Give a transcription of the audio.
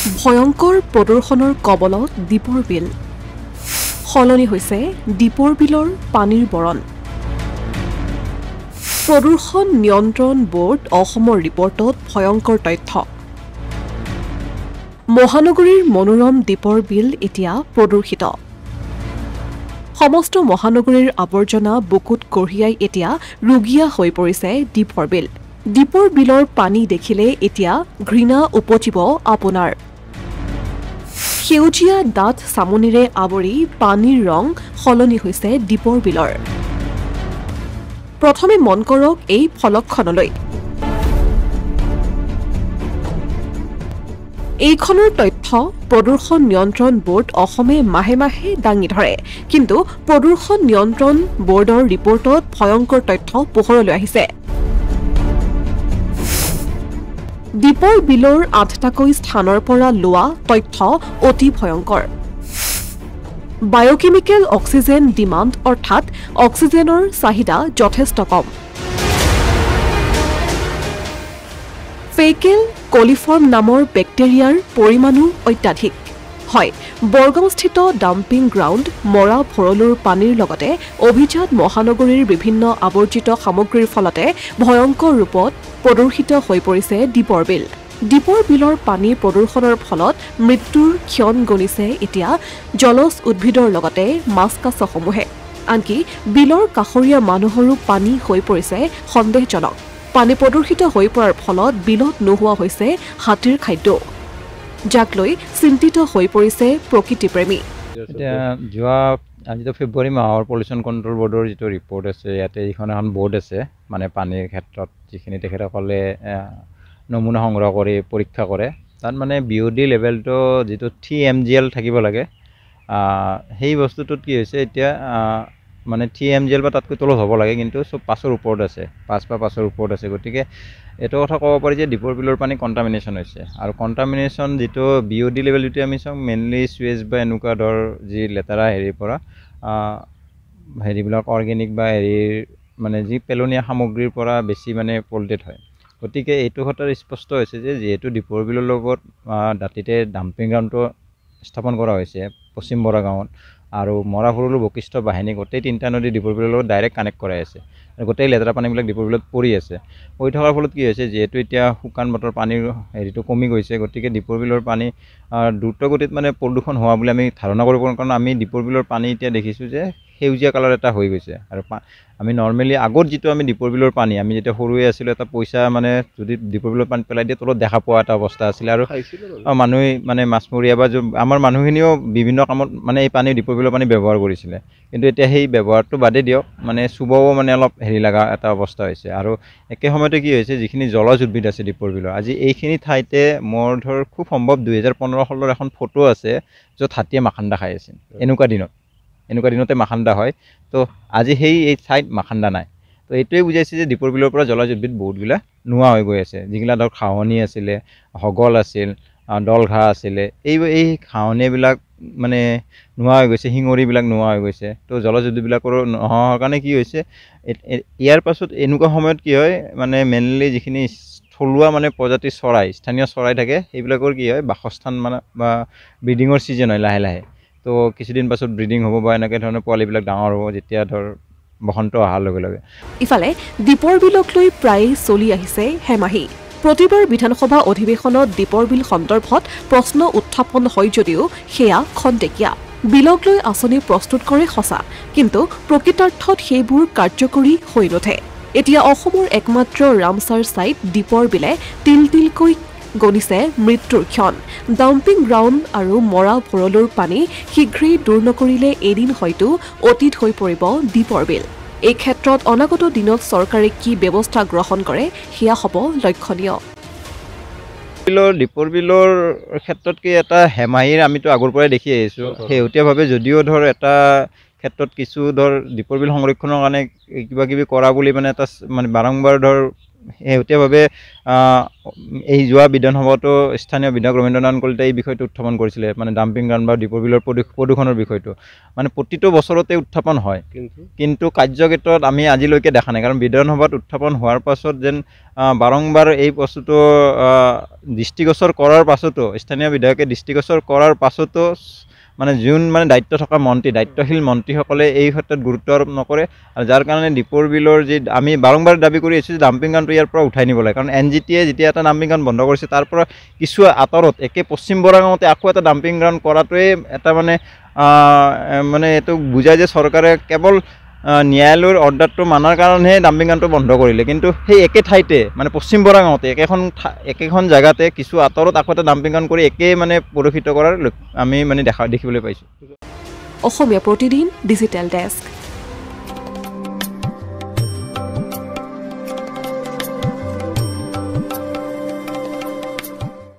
ভয়ংকৰ প্ৰদূষণৰ কবলত দীপৰ বিল সলনি হৈছে দীপৰ বিলৰ পানীৰ বৰণ প্ৰদূষণ নিয়ন্ত্ৰণ বোৰ্ড অসমৰ ৰিপৰ্টত ভয়ংকৰ তথ্য মহানগৰীৰ মনোৰম দীপৰ বিল এতিয়া প্ৰদূষিত সমস্ত মহানগৰীৰ আৱৰ্জনা বুকুত কঢ়িয়াই এতিয়া ৰুগীয়া হৈ পৰিছে দীপৰ বিল দীপৰ বিলৰ পানী দেখিলে এতিয়া ঘৃণা উপজিব আপোনাৰ সেউজীয়া ডাঠ চামনিৰে আৱৰি পানীৰ ৰং সলনি হৈছে দীপৰ বিলৰ প্ৰথমে মন কৰক এই ফলকখনলৈ এইখনৰ তথ্য প্ৰদূষণ নিয়ন্ত্ৰণ বোৰ্ড অসমে মাহে মাহে দাঙি ধৰে কিন্তু প্ৰদূষণ নিয়ন্ত্ৰণ বোৰ্ডৰ ৰিপৰ্টত ভয়ংকৰ তথ্য পোহৰলৈ আহিছে দীপৰ বিলৰ ৮টাকৈ স্থানৰ পৰা লোৱা তথ্য অতি ভয়ংকৰ বায়োকেমিকেল অক্সিজেন ডিমাণ্ড অৰ্থাৎ অক্সিজেনৰ চাহিদা যথেষ্ট কম ফেকেল কলিফৰ্ম নামৰ বেক্টেৰিয়াৰ পৰিমাণো অত্যাধিক হয় বৰগাঁওস্থিত ডাম্পিং গ্ৰাউণ্ড মৰা ভৰলুৰ পানীৰ লগতে অভিজাত মহানগৰীৰ বিভিন্ন আৱৰ্জিত সামগ্ৰীৰ ফলতে ভয়ংকৰ ৰূপত প্ৰদূষিত হৈ পৰিছে দীপৰ বিল দীপৰ বিলৰ পানী প্ৰদূষণৰ ফলত মৃত্যুৰ ক্ষণ গণিছে এতিয়া জলজ উদ্ভিদৰ লগতে মাছ কাছসমূহে আনকি বিলৰ কাষৰীয়া মানুহৰো পানী হৈ পৰিছে সন্দেহজনক পানী প্ৰদূষিত হৈ পৰাৰ ফলত বিলত নোহোৱা হৈছে হাতীৰ খাদ্য যাক লৈ চিন্তিত হৈ পৰিছে প্ৰকৃতিপ্ৰেমী এতিয়া যোৱা আজিতো ফেব্ৰুৱাৰী মাহৰ পলিউশ্যন কণ্ট্ৰল বোৰ্ডৰ যিটো ৰিপৰ্ট আছে ইয়াতে এইখন এখন বোৰ্ড আছে মানে পানীৰ ক্ষেত্ৰত যিখিনি তেখেতসকলে নমুনা সংগ্ৰহ কৰি পৰীক্ষা কৰে তাত মানে BOD লেভেলটো যিটো 3 mgl থাকিব লাগে সেই বস্তুটোত কি হৈছে এতিয়া মানে 3 mgl বা তাতকৈ তলত হ'ব লাগে কিন্তু সব 5ৰ ওপৰত আছে 5 বা 5ৰ ওপৰত আছে গতিকে এইটো কথা ক'ব পাৰি যে দীপৰ বিলৰ পানী কণ্টামিনেশ্যন হৈছে আৰু কণ্টামিনেশ্যন যিটো BOD লেভেল যিটো আমি চাওঁ মেইনলি সুৱেজ বা এনেকুৱা ধৰ যি লেতেৰা হেৰিৰ পৰা হেৰিবিলাক অৰ্গেনিক বা হেৰিৰ মানে যি পেলনীয়া সামগ্ৰীৰ পৰা বেছি মানে পলিউটেড হয় গতিকে এইটো কথাৰ স্পষ্ট হৈছে যে যিহেতু দীপৰ বিলৰ লগত দাঁতিতে ডাম্পিং গ্ৰাউণ্ডটো স্থাপন কৰা হৈছে পশ্চিম বৰা গাঁৱত আৰু মৰা ভৰলু বশিষ্ঠ বাহিনী গোটেই তিনিটা নদী দীপৰ বিলৰ লগত ডাইৰেক্ট কানেক্ট কৰাই আছে আৰু গোটেই লেতেৰা পানীবিলাক দীপৰ বিলত পৰি আছে পৰি থকাৰ ফলত কি হৈছে যিহেতু এতিয়া শুকান বতৰ পানীৰ হেৰিটো কমি গৈছে গতিকে দীপৰ বিলৰ পানী দ্ৰুতগতিত মানে প্ৰদূষণ হোৱা বুলি আমি ধাৰণা কৰিব পাৰোঁ কাৰণ আমি দীপৰ বিলৰ পানী এতিয়া দেখিছোঁ যে সেউজীয়া কালাৰ এটা হৈ গৈছে আৰু আমি নৰ্মেলি আগত যিটো আমি দীপৰ বিলৰ পানী আমি যেতিয়া সৰুৱে আছিলোঁ এটা পইচা মানে যদি দীপৰ বিলৰ পানী পেলাই দিয়ে তলত দেখা পোৱা এটা অৱস্থা আছিলে আৰু মানুহে মানে মাছমৰীয়া বা আমাৰ মানুহখিনিও বিভিন্ন কামত মানে এই পানী দীপৰ বিলৰ পানী ব্যৱহাৰ কৰিছিলে কিন্তু এতিয়া সেই ব্যৱহাৰটো বাদে দিয়ক মানে চুবাও মানে অলপ হেৰি লগা এটা অৱস্থা হৈছে আৰু একে সময়তে কি হৈছে যিখিনি জলজ উদ্ভিদ আছে দীপৰ বিলৰ আজি এইখিনি ঠাইতে মোৰ ধৰ খুব সম্ভৱ 2015-16 এখন ফটো আছে য'ত হাতীয়ে মাখান্দা খাই আছিল এনেকুৱা দিনতে মাখান্দা হয় তো আজি এই ঠাইত মাখান্দা নাই তো এইটোৱে বুজাইছে যে দীপৰ বিলৰ পৰা জলজ উদ্ভিদ বহুতগিলা নোহোৱা হৈ গৈ আছে যিগিলা ধৰ খাৱনি আছিলে হগল আছিল দলঘাঁহ আছিলে এই খাৱনিবিলাক মানে নোহোৱা হৈ গৈছে শিঙৰিবিলাক নোহোৱা হৈ গৈছে তো জলজ উদ্ভিদবিলাকৰো নোহোৱাৰ কাৰণে কি হৈছে ইয়াৰ পাছত এনেকুৱা সময়ত কি হয় মানে মেইনলি যিখিনি থলুৱা মানে প্ৰজাতিৰ চৰাই স্থানীয় চৰাই থাকে সেইবিলাকৰ কি হয় বাসস্থান মানে বা ব্ৰিডিঙৰ ছিজন হয় লাহে লাহে তো কিছুদিন পাছত ব্ৰিডিং হ'ব বা এনেকৈ ধৰণৰ পোৱালিবিলাক ডাঙৰ হ'ব যেতিয়া ধৰ বসন্ত অহাৰ লগে লগে ইফালে দীপৰ বিলক লৈ প্ৰায় চলি আহিছে হেমাহি প্ৰতিবাৰ বিধানসভা অধিৱেশনত দীপৰ বিল সন্দৰ্ভত প্ৰশ্ন উত্থাপন হয় যদিও সেয়া খন্তেকীয়া বিলক লৈ আঁচনি প্ৰস্তুত কৰে সঁচা কিন্তু প্ৰকৃতাৰ্থত সেইবোৰ কাৰ্যকৰী হৈ নুঠে এতিয়া অসমৰ একমাত্ৰ ৰামচাৰ ছাইট দীপৰ বিলে তিলকৈ গণিছে মৃত্যুৰ ক্ষণ ডাম্পিং গ্ৰাউণ্ড আৰু মৰা ভৰলুৰ পানী শীঘ্ৰেই দূৰ নকৰিলে এদিন হয়তো অতীত হৈ পৰিব দীপৰ বিল এই ক্ষেত্ৰত অনাগত দিনত চৰকাৰে কি ব্যৱস্থা গ্ৰহণ কৰে সেয়া হ'ব লক্ষণীয় দীপৰ বিলৰ ক্ষেত্ৰত কি এটা হেমাহিৰ আমিতো আগৰ পৰাই দেখি আহিছোঁ শেহতীয়াভাৱে যদিও ধৰ এটা ক্ষেত্ৰত কিছু ধৰ দীপৰ বিল সংৰক্ষণৰ কাৰণে কিবা কিবি কৰা বুলি মানে এটা মানে বাৰম্বাৰ ধৰ শেহতীয়াভাৱে এই যোৱা বিধানসভাতো স্থানীয় বিধায়ক ৰবীন্দ্ৰনাথ কলিতাই এই বিষয়টো উত্থাপন কৰিছিলে, মানে ডাম্পিং গ্ৰাউণ্ড বা দীপৰ বিলৰ প্ৰদূষণৰ বিষয়টো মানে প্ৰতিটো বছৰতে উত্থাপন হয়, কিন্তু কাৰ্যক্ষেত্ৰত আমি আজিলৈকে দেখা নাই। কাৰণ বিধানসভাত উত্থাপন হোৱাৰ পাছত যেন বাৰম্বাৰ এই বস্তুটো দৃষ্টিগোচৰ কৰাৰ পাছতো, স্থানীয় বিধায়কে দৃষ্টিগোচৰ কৰাৰ পাছতো মানে যোন মানে দায়িত্ব থকা দায়িত্বশীল মন্ত্ৰীসকলে এই ক্ষেত্ৰত গুৰুত্ব আৰোপ নকৰে, আৰু যাৰ কাৰণে দীপৰ বিলৰ যি আমি বাৰম্বাৰ দাবী কৰি আহিছোঁ যে ডাম্পিং গ্ৰাউণ্ডটো ইয়াৰ পৰা উঠাই নিব লাগে। কাৰণ NGT-য়ে যেতিয়া এটা ডাম্পিং গ্ৰাউণ্ড বন্ধ কৰিছে, তাৰ পৰা কিছু আঁতৰত একে পশ্চিম বৰাগাঁৱতে আকৌ এটা ডাম্পিং গ্ৰাউণ্ড কৰাটোৱে এটা মানে এইটো বুজায় যে চৰকাৰে কেৱল ন্যায়ালয়ৰ অৰ্ডাৰটো মানাৰ কাৰণেহে ডাম্পিং গ্ৰাউণ্ডটো বন্ধ কৰিলে, কিন্তু সেই একে ঠাইতে মানে পশ্চিম বৰাগাঁৱতে একেখন জেগাতে কিছু আঁতৰত আকৌ এটা ডাম্পিং গ্ৰাউণ্ড কৰি একে মানে প্ৰদূষিত কৰাৰ আমি মানে দেখিবলৈ পাইছোঁ। Asomiya Pratidin digital desk.